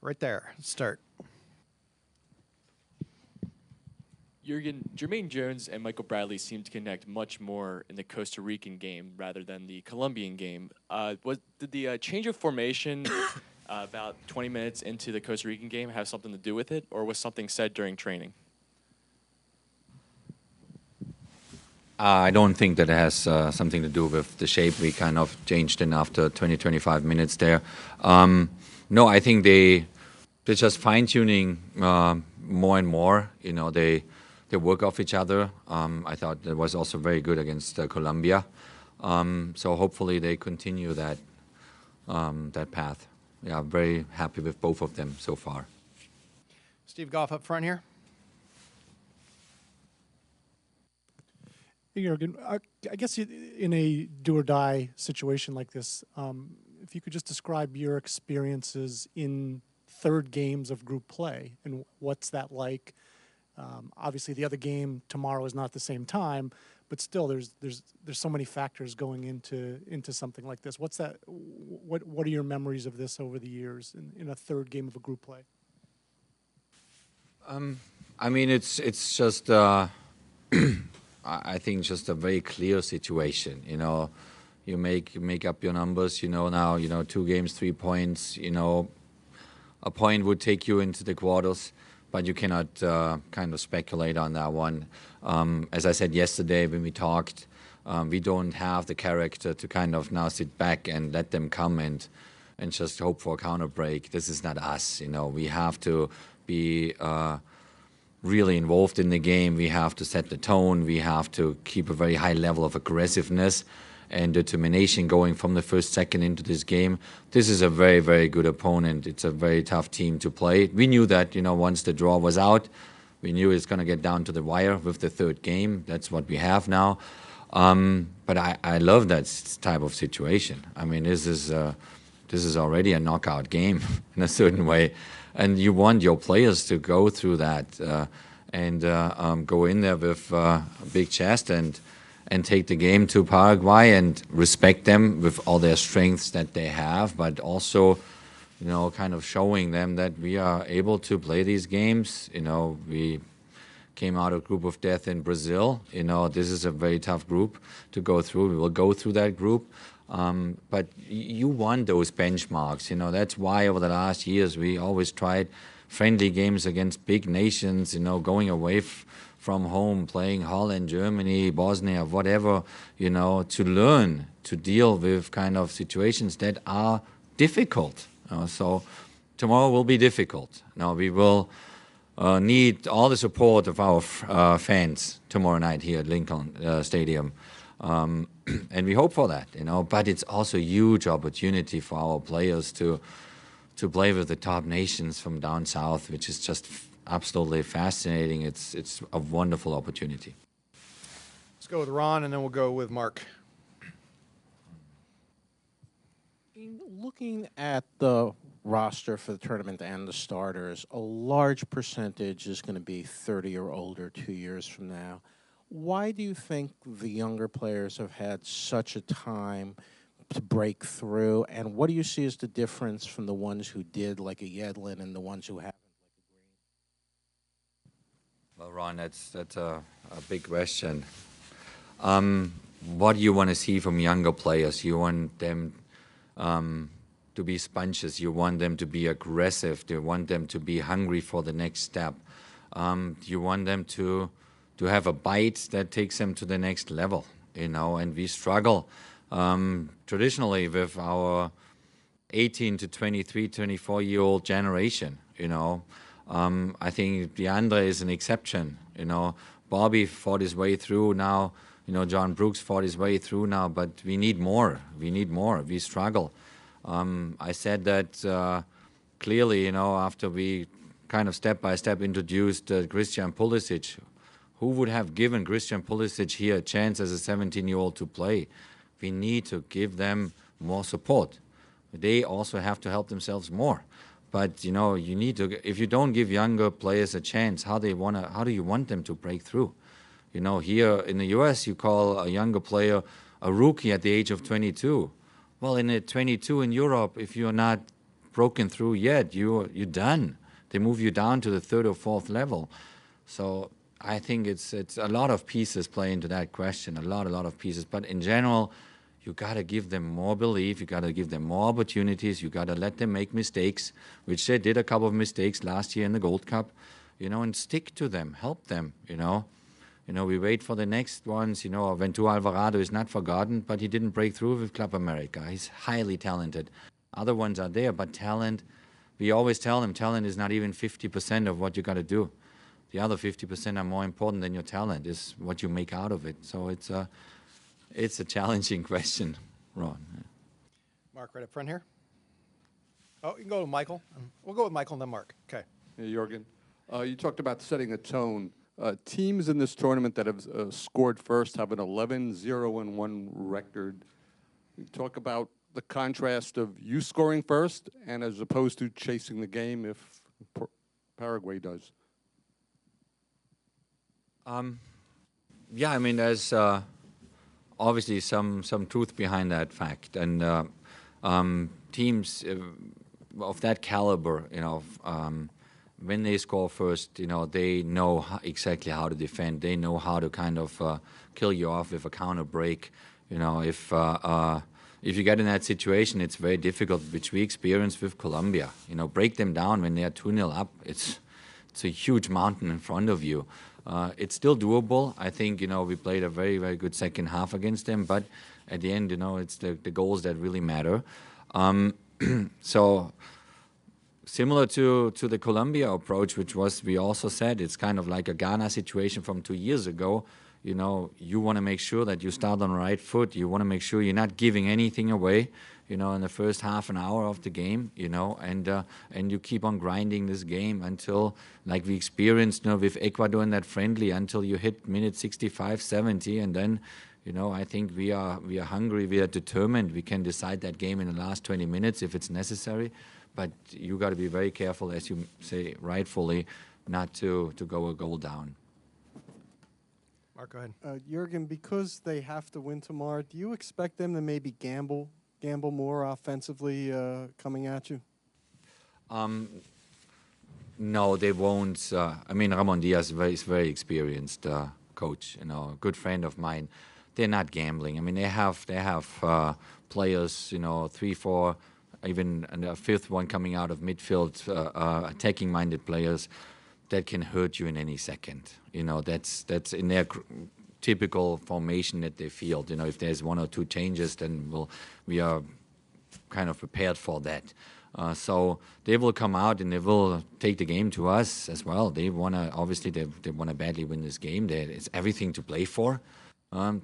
right there. Start. Jurgen, Jermaine Jones and Michael Bradley seem to connect much more in the Costa Rican game rather than the Colombian game. Did the change of formation about 20 minutes into the Costa Rican game have something to do with it, or was something said during training? I don't think that it has something to do with the shape we kind of changed in after 20, 25 minutes there. No, I think they're just fine-tuning more and more. You know, they work off each other. I thought that was also very good against Colombia. So hopefully they continue that path. Yeah, I'm very happy with both of them so far. Steve Goff up front here. Jurgen, I guess in a do-or-die situation like this, if you could just describe your experiences in third games of group play and what's that like. Obviously, the other game tomorrow is not the same time, but still, there's so many factors going into something like this. What's that? What are your memories of this over the years in a third game of a group play? I mean, it's just. I think just a very clear situation. You know, you make up your numbers. You know now. You know, 2 games, 3 points. You know, a point would take you into the quarters, but you cannot kind of speculate on that one. As I said yesterday when we talked, we don't have the character to kind of now sit back and let them come and just hope for a counter break. This is not us. You know, we have to be. Really involved in the game. We have to set the tone. We have to keep a very high level of aggressiveness and determination going from the first second into this game. This is a very, very good opponent. It's a very tough team to play. We knew that, you know, once the draw was out, we knew it's going to get down to the wire with the third game. That's what we have now. But I love that type of situation. I mean, this is already a knockout game in a certain way. And you want your players to go through that and go in there with a big chest and take the game to Paraguay and respect them with all their strengths that they have, but also, you know, kind of showing them that we are able to play these games. You know, we came out of group of death in Brazil. You know, this is a very tough group to go through. We will go through that group. But you want those benchmarks, you know. That's why over the last years we always tried friendly games against big nations, you know, going away from home, playing Holland, Germany, Bosnia, whatever, you know, to learn to deal with kind of situations that are difficult. So tomorrow will be difficult. Now we will need all the support of our fans tomorrow night here at Lincoln Stadium. And we hope for that, you know, but it's also a huge opportunity for our players to play with the top nations from down south, which is just absolutely fascinating. It's a wonderful opportunity. Let's go with Ron, and then we'll go with Mark. Looking at the roster for the tournament and the starters, a large percentage is going to be 30 or older 2 years from now. Why do you think the younger players have had such a time to break through, and what do you see as the difference from the ones who did, like a Yedlin, and the ones who haven't, like a Green? Well, Ron, that's a big question. What do you want to see from younger players? You want them to be sponges. You want them to be aggressive. You want them to be hungry for the next step. You want them to have a bite that takes them to the next level, you know, and we struggle traditionally with our 18 to 23, 24-year-old generation, you know. I think DeAndre is an exception, you know. Bobby fought his way through now, you know, John Brooks fought his way through now, but we need more. We need more. We struggle. I said that clearly, you know, after we kind of step by step introduced Christian Pulisic. Who would have given Christian Pulisic here a chance as a 17-year-old to play? We need to give them more support. They also have to help themselves more. But, you know, you need to, if you don't give younger players a chance, how do you want them to break through? You know, here in the US, you call a younger player a rookie at the age of 22. Well, in at 22 in Europe, if you're not broken through yet, you're done. They move you down to the third or fourth level. So I think it's a lot of pieces play into that question, a lot of pieces. But in general, you got to give them more belief. You got to give them more opportunities. You got to let them make mistakes, which they did a couple of mistakes last year in the Gold Cup, and stick to them, help them, we wait for the next ones. Ventura Alvarado is not forgotten, but he didn't break through with Club America. He's highly talented. Other ones are there, but talent, we always tell them, talent is not even 50% of what you got to do. The other 50% are more important than your talent, is what you make out of it. So it's a challenging question, Ron. Mark, right up front here. Oh, you can go with Michael. We'll go with Michael and then Mark. Okay. Hey, Jurgen, you talked about setting a tone. Teams in this tournament that have scored first have an 11-0-1 record. You talk about the contrast of you scoring first and as opposed to chasing the game if Paraguay does. Yeah, I mean, there's obviously some truth behind that fact. And teams of that caliber, when they score first, they know exactly how to defend. They know how to kind of kill you off with a counter break. If you get in that situation, it's very difficult, which we experienced with Colombia. Break them down when they are 2-0 up. It's a huge mountain in front of you. It's still doable. I think, we played a very, very good second half against them, but at the end, it's the goals that really matter. So similar to the Colombia approach, which was, we also said, it's kind of like a Ghana situation from 2 years ago. You want to make sure that you start on the right foot. You want to make sure you're not giving anything away, in the first half an hour of the game, and you keep on grinding this game until, like we experienced, with Ecuador in that friendly, until you hit minute 65, 70, and then, I think we are hungry, we are determined. We can decide that game in the last 20 minutes if it's necessary, but you got to be very careful, as you say rightfully, not to go a goal down. Mark, go ahead. Jurgen, because they have to win tomorrow, do you expect them to maybe gamble more offensively coming at you? No, they won't. Ramon Diaz is very experienced coach, a good friend of mine. They're not gambling. They have players, 3, 4, even a fifth one coming out of midfield, attacking-minded players that can hurt you in any second. That's in their typical formation that they field. If there's 1 or 2 changes, then we are kind of prepared for that. So they will come out and they will take the game to us as well. They want to badly win this game. It's everything to play for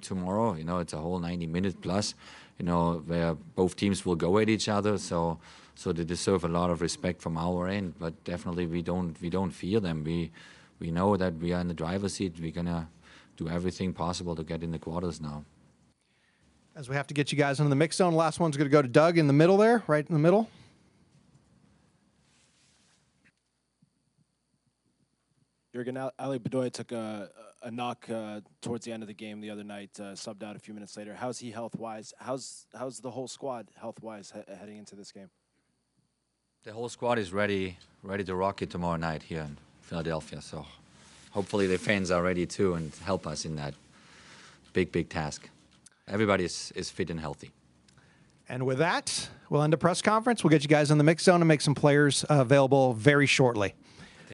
tomorrow. It's a whole 90 minutes plus, where both teams will go at each other. So they deserve a lot of respect from our end. But definitely we don't fear them. We know that we are in the driver's seat. We're gonna do everything possible to get in the quarters now. As we have to get you guys into the mix zone, last one's going to go to Doug in the middle there, right in the middle. Jurgen, Ali Bedoya took a knock towards the end of the game the other night, subbed out a few minutes later. How's he health-wise? How's the whole squad health-wise heading into this game? The whole squad is ready to rock it tomorrow night here in Philadelphia. So hopefully the fans are ready too and help us in that big task. Everybody is fit and healthy. And with that, we'll end the press conference. We'll get you guys in the mix zone and make some players available very shortly.